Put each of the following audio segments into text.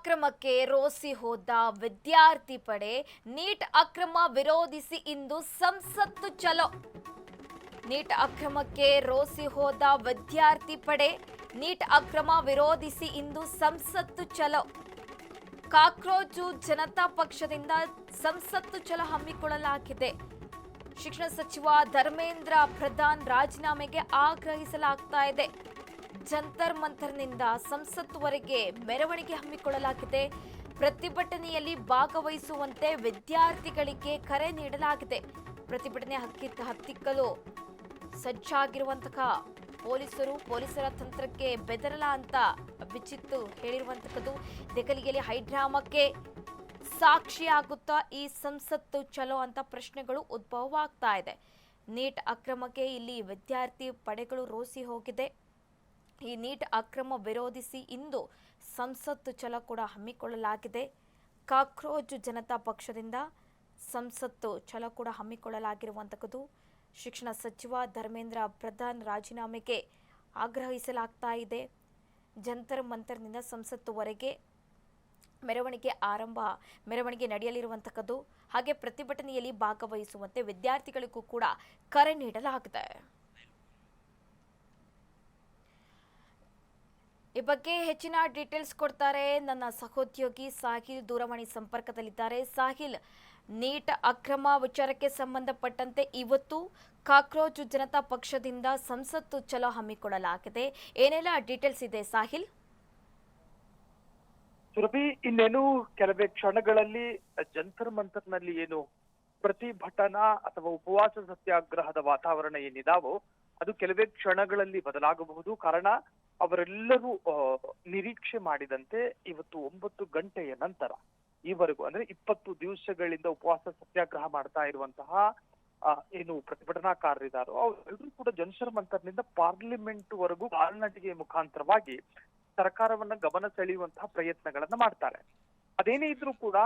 ಅಕ್ರಮಕ್ಕೆ ರೋಸಿ ಹೋದ ವಿದ್ಯಾರ್ಥಿ ಪಡೆ ನೀಟ್ ಅಕ್ರಮ ವಿರೋಧಿಸಿ ಇಂದು ಸಂಸತ್ತು ಚಲೋ. ನೀಟ್ ಅಕ್ರಮಕ್ಕೆ ರೋಸಿ ಹೋದ ವಿದ್ಯಾರ್ಥಿ ಪಡೆ ನೀಟ್ ಅಕ್ರಮ ವಿರೋಧಿಸಿ ಇಂದು ಸಂಸತ್ತು ಚಲೋ. ಕಾಕ್ರೋಚು ಜನತಾ ಪಕ್ಷದಿಂದ ಸಂಸತ್ತು ಚಲೋ ಹಮ್ಮಿಕೊಳ್ಳಲಾಗಿದೆ. ಶಿಕ್ಷಣ ಸಚಿವ ಧರ್ಮೇಂದ್ರ ಪ್ರಧಾನ್ ರಾಜೀನಾಮೆಗೆ ಆಗ್ರಹಿಸಲಾಗ್ತಾ ಇದೆ. ಜಂತರ್ ಮಂತರ್ನಿಂದ ಸಂಸತ್ವರೆಗೆ ಮೆರವಣಿಗೆ ಹಮ್ಮಿಕೊಳ್ಳಲಾಗಿದೆ. ಪ್ರತಿಭಟನೆಯಲ್ಲಿ ಭಾಗವಹಿಸುವಂತೆ ವಿದ್ಯಾರ್ಥಿಗಳಿಗೆ ಕರೆ ನೀಡಲಾಗಿದೆ. ಪ್ರತಿಭಟನೆ ಹತ್ತಿಕ್ಕಲು ಸಜ್ಜಾಗಿರುವಂತಹ ಪೊಲೀಸರ ತಂತ್ರಕ್ಕೆ ಬೆದರಲ್ಲ ಅಂತ ಬಿಚ್ಚಿತ್ತು ಹೇಳಿರುವಂತಹದ್ದು. ದೆಹಲಿಯಲ್ಲಿ ಹೈಡ್ರಾಮಾಕ್ಕೆ ಸಾಕ್ಷಿಯಾಗುತ್ತಾ ಈ ಸಂಸತ್ತು ಚಲೋ ಅಂತ ಪ್ರಶ್ನೆಗಳು ಉದ್ಭವವಾಗ್ತಾ ಇದೆ. ನೀಟ್ ಅಕ್ರಮಕ್ಕೆ ಇಲ್ಲಿ ವಿದ್ಯಾರ್ಥಿ ಪಡೆಗಳು ರೋಸಿ ಹೋಗಿದೆ. ಈ ನೀಟ್ ಅಕ್ರಮ ವಿರೋಧಿಸಿ ಇಂದು ಸಂಸತ್ತು ಚಲೋ ಕೂಡ ಹಮ್ಮಿಕೊಳ್ಳಲಾಗಿದೆ. ಕಾಕ್ರೋಚ್ ಜನತಾ ಪಕ್ಷದಿಂದ ಸಂಸತ್ತು ಚಲೋ ಕೂಡ ಹಮ್ಮಿಕೊಳ್ಳಲಾಗಿರುವಂತಹದ್ದು. ಶಿಕ್ಷಣ ಸಚಿವ ಧರ್ಮೇಂದ್ರ ಪ್ರಧಾನ್ ರಾಜೀನಾಮೆಗೆ ಆಗ್ರಹಿಸಲಾಗ್ತಾ ಇದೆ. ಜಂತರ್ ಮಂತರ್ನಿಂದ ಸಂಸತ್ತುವರೆಗೆ ಮೆರವಣಿಗೆ ನಡೆಯಲಿರುವಂತಹದ್ದು. ಹಾಗೆ ಪ್ರತಿಭಟನೆಯಲ್ಲಿ ಭಾಗವಹಿಸುವಂತೆ ವಿದ್ಯಾರ್ಥಿಗಳಿಗೂ ಕೂಡ ಕರೆ ನೀಡಲಾಗಿದೆ. ಈ ಬಗ್ಗೆ ಹೆಚ್ಚಿನ ಡೀಟೇಲ್ಸ್ ಕೊಡ್ತಾರೆ ನನ್ನ ಸಹೋದ್ಯೋಗಿ ಸಾಹಿಲ್, ದೂರವಾಣಿ ಸಂಪರ್ಕದಲ್ಲಿದ್ದಾರೆ. ಸಾಹಿಲ್, ನೀಟ್ ಅಕ್ರಮ ವಿಚಾರಕ್ಕೆ ಸಂಬಂಧಪಟ್ಟಂತೆ ಇವತ್ತು ಕಾಕ್ರೋಚ್ ಜನತಾ ಪಕ್ಷದಿಂದ ಸಂಸತ್ತು ಚಲೋ ಹಮ್ಮಿಕೊಳ್ಳಲಾಗಿದೆ. ಏನೆಲ್ಲ ಡೀಟೇಲ್ಸ್ ಇದೆ ಸಾಹಿಲ್? ಸುರಭಿ, ಇನ್ನೇನು ಕೆಲವೇ ಕ್ಷಣಗಳಲ್ಲಿ ಜಂತರ್ ಮಂತರ್ನಲ್ಲಿ ಏನು ಪ್ರತಿಭಟನಾ ಅಥವಾ ಉಪವಾಸ ಸತ್ಯಾಗ್ರಹದ ವಾತಾವರಣ ಏನಿದಾವೋ ಅದು ಕೆಲವೇ ಕ್ಷಣಗಳಲ್ಲಿ ಬದಲಾಗಬಹುದು. ಕಾರಣ ಅವರೆಲ್ಲರೂ ನಿರೀಕ್ಷೆ ಮಾಡಿದಂತೆ ಇವತ್ತು 9 ಗಂಟೆಯ ನಂತರ ಈವರೆಗೂ ಅಂದ್ರೆ 20 ದಿವಸಗಳಿಂದ ಉಪವಾಸ ಸತ್ಯಾಗ್ರಹ ಮಾಡ್ತಾ ಇರುವಂತಹ ಏನು ಪ್ರತಿಭಟನಾಕಾರರಿದ್ದಾರೋ ಅವರೆಲ್ಲರೂ ಕೂಡ ಜಂತರ್ ಮಂತರ್ನಿಂದ ಪಾರ್ಲಿಮೆಂಟ್ ವರೆಗೂ ಕಾಲ್ನಡಿಗೆ ಮುಖಾಂತರವಾಗಿ ಸರ್ಕಾರವನ್ನ ಗಮನ ಸೆಳೆಯುವಂತಹ ಪ್ರಯತ್ನಗಳನ್ನ ಮಾಡ್ತಾರೆ. ಅದೇನೇ ಇದ್ರೂ ಕೂಡ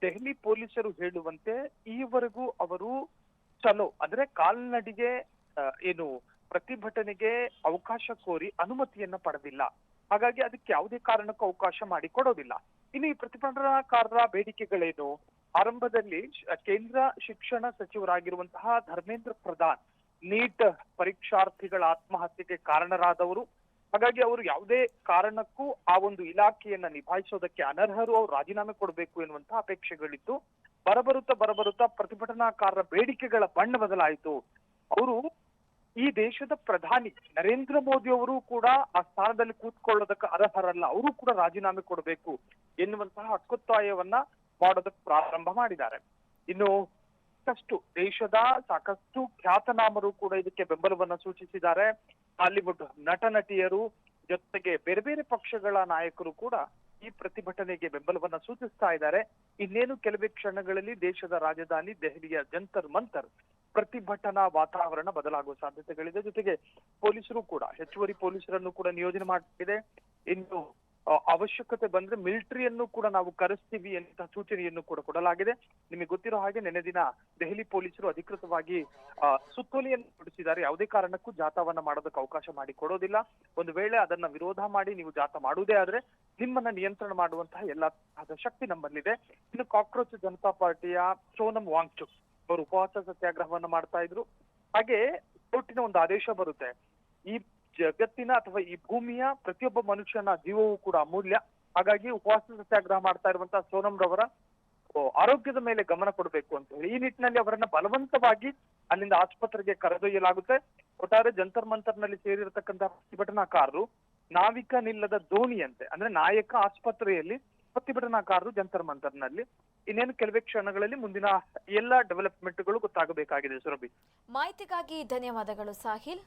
ದೆಹಲಿ ಪೊಲೀಸರು ಹೇಳುವಂತೆ ಈವರೆಗೂ ಅವರು ಚಲೋ ಅಂದ್ರೆ ಕಾಲ್ನಡಿಗೆ ಏನು ಪ್ರತಿಭಟನೆಗೆ ಅವಕಾಶ ಕೋರಿ ಅನುಮತಿಯನ್ನ ಪಡೆದಿಲ್ಲ. ಹಾಗಾಗಿ ಅದಕ್ಕೆ ಯಾವುದೇ ಕಾರಣಕ್ಕೂ ಅವಕಾಶ ಮಾಡಿಕೊಡೋದಿಲ್ಲ. ಇನ್ನು ಈ ಪ್ರತಿಭಟನಾಕಾರರ ಬೇಡಿಕೆಗಳೇನು? ಆರಂಭದಲ್ಲಿ ಕೇಂದ್ರ ಶಿಕ್ಷಣ ಸಚಿವರಾಗಿರುವಂತಹ ಧರ್ಮೇಂದ್ರ ಪ್ರಧಾನ್ ನೀಟ್ ಪರೀಕ್ಷಾರ್ಥಿಗಳ ಆತ್ಮಹತ್ಯೆಗೆ ಕಾರಣರಾದವರು. ಹಾಗಾಗಿ ಅವರು ಯಾವುದೇ ಕಾರಣಕ್ಕೂ ಆ ಒಂದು ಇಲಾಖೆಯನ್ನ ನಿಭಾಯಿಸೋದಕ್ಕೆ ಅನರ್ಹರು, ಅವರು ರಾಜೀನಾಮೆ ಕೊಡಬೇಕು ಎನ್ನುವಂತಹ ಅಪೇಕ್ಷೆಗಳಿತ್ತು. ಬರಬರುತ್ತಾ ಪ್ರತಿಭಟನಾಕಾರರ ಬೇಡಿಕೆಗಳ ಬಣ್ಣ ಬದಲಾಯಿತು. ಅವರು ಈ ದೇಶದ ಪ್ರಧಾನಿ ನರೇಂದ್ರ ಮೋದಿ ಅವರು ಕೂಡ ಆ ಸ್ಥಾನದಲ್ಲಿ ಕೂತ್ಕೊಳ್ಳೋದಕ್ಕೆ ಅರ್ಹರಲ್ಲ, ಅವರು ಕೂಡ ರಾಜೀನಾಮೆ ಕೊಡಬೇಕು ಎನ್ನುವಂತಹ ಹಕ್ಕೊತ್ತಾಯವನ್ನ ಮಾಡೋದಕ್ಕೆ ಪ್ರಾರಂಭ ಮಾಡಿದ್ದಾರೆ. ಇನ್ನು ದೇಶದ ಸಾಕಷ್ಟು ಖ್ಯಾತನಾಮರು ಕೂಡ ಇದಕ್ಕೆ ಬೆಂಬಲವನ್ನ ಸೂಚಿಸಿದ್ದಾರೆ. ಹಾಲಿವುಡ್ ನಟ ನಟಿಯರು ಜೊತೆಗೆ ಬೇರೆ ಬೇರೆ ಪಕ್ಷಗಳ ನಾಯಕರು ಕೂಡ ಈ ಪ್ರತಿಭಟನೆಗೆ ಬೆಂಬಲವನ್ನ ಸೂಚಿಸ್ತಾ ಇದ್ದಾರೆ. ಇನ್ನೇನು ಕೆಲವೇ ಕ್ಷಣಗಳಲ್ಲಿ ದೇಶದ ರಾಜಧಾನಿ ದೆಹಲಿಯ ಜಂತರ್ ಮಂತರ್ ಪ್ರತಿಭಟನಾ ವಾತಾವರಣ ಬದಲಾಗುವ ಸಾಧ್ಯತೆಗಳಿದೆ. ಜೊತೆಗೆ ಪೊಲೀಸರು ಕೂಡ ಹೆಚ್ಚುವರಿ ಪೊಲೀಸರನ್ನು ಕೂಡ ನಿಯೋಜನೆ ಮಾಡಲಾಗಿದೆ. ಇನ್ನು ಅವಶ್ಯಕತೆ ಬಂದ್ರೆ ಮಿಲಿಟರಿಯನ್ನು ಕೂಡ ನಾವು ಕರೆಸ್ತೀವಿ ಅಂತ ಸೂಚನೆಯನ್ನು ಕೂಡ ಕೊಡಲಾಗಿದೆ. ನಿಮಗೆ ಗೊತ್ತಿರೋ ಹಾಗೆ ನೆನೆ ದಿನ ದೆಹಲಿ ಪೊಲೀಸರು ಅಧಿಕೃತವಾಗಿ ಸುತ್ತೋಲೆಯನ್ನು ಹೊರಡಿಸಿದ್ದಾರೆ. ಯಾವುದೇ ಕಾರಣಕ್ಕೂ ಜಾಥಾವನ್ನ ಮಾಡೋದಕ್ಕೆ ಅವಕಾಶ ಮಾಡಿ ಕೊಡೋದಿಲ್ಲ. ಒಂದು ವೇಳೆ ಅದನ್ನ ವಿರೋಧ ಮಾಡಿ ನೀವು ಜಾಥಾ ಮಾಡುವುದೇ ಆದ್ರೆ ನಿಮ್ಮನ್ನ ನಿಯಂತ್ರಣ ಮಾಡುವಂತಹ ಎಲ್ಲಾ ಶಕ್ತಿ ನಮ್ಮಲ್ಲಿದೆ. ಇನ್ನು ಕಾಕ್ರೋಚ್ ಜನತಾ ಪಾರ್ಟಿಯ ಸೋನಂ ವಾಂಗ್ಚುಕ್ ಅವರು ಉಪವಾಸ ಸತ್ಯಾಗ್ರಹವನ್ನ ಮಾಡ್ತಾ ಇದ್ರು. ಹಾಗೆ ಕೋರ್ಟಿನ ಒಂದು ಆದೇಶ ಬರುತ್ತೆ, ಈ ಜಗತ್ತಿನ ಅಥವಾ ಈ ಭೂಮಿಯ ಪ್ರತಿಯೊಬ್ಬ ಮನುಷ್ಯನ ಜೀವವೂ ಕೂಡ ಅಮೂಲ್ಯ. ಹಾಗಾಗಿ ಉಪವಾಸ ಸತ್ಯಾಗ್ರಹ ಮಾಡ್ತಾ ಇರುವಂತಹ ಸೋನಂ ರವರ ಆರೋಗ್ಯದ ಮೇಲೆ ಗಮನ ಕೊಡಬೇಕು ಅಂತ ಹೇಳಿ ಈ ನಿಟ್ಟಿನಲ್ಲಿ ಅವರನ್ನ ಬಲವಂತವಾಗಿ ಅಲ್ಲಿಂದ ಆಸ್ಪತ್ರೆಗೆ ಕರೆದೊಯ್ಯಲಾಗುತ್ತೆ. ಒಟ್ಟಾರೆ ಜಂತರ್ ಮಂತರ್ನಲ್ಲಿ ಸೇರಿರತಕ್ಕಂತಹ ಪ್ರತಿಭಟನಾಕಾರರು ನಾವಿಕ ನಿಲ್ಲದ ದೋಣಿಯಂತೆ, ಅಂದ್ರೆ ನಾಯಕ ಆಸ್ಪತ್ರೆಯಲ್ಲಿ ಪ್ರತಿಭಟನಾಕಾರರು ಜಂತರ್ ಮಂತರ್ನಲ್ಲಿ. ಇನ್ನೇನು ಕೆಲವೇ ಕ್ಷಣಗಳಲ್ಲಿ ಮುಂದಿನ ಎಲ್ಲ ಡೆವಲಪ್ಮೆಂಟ್ಗಳು ಗೊತ್ತಾಗಬೇಕಾಗಿದೆ. ಸುರಭಿ, ಮಾಹಿತಿಗಾಗಿ ಧನ್ಯವಾದಗಳು ಸಾಹಿಲ್.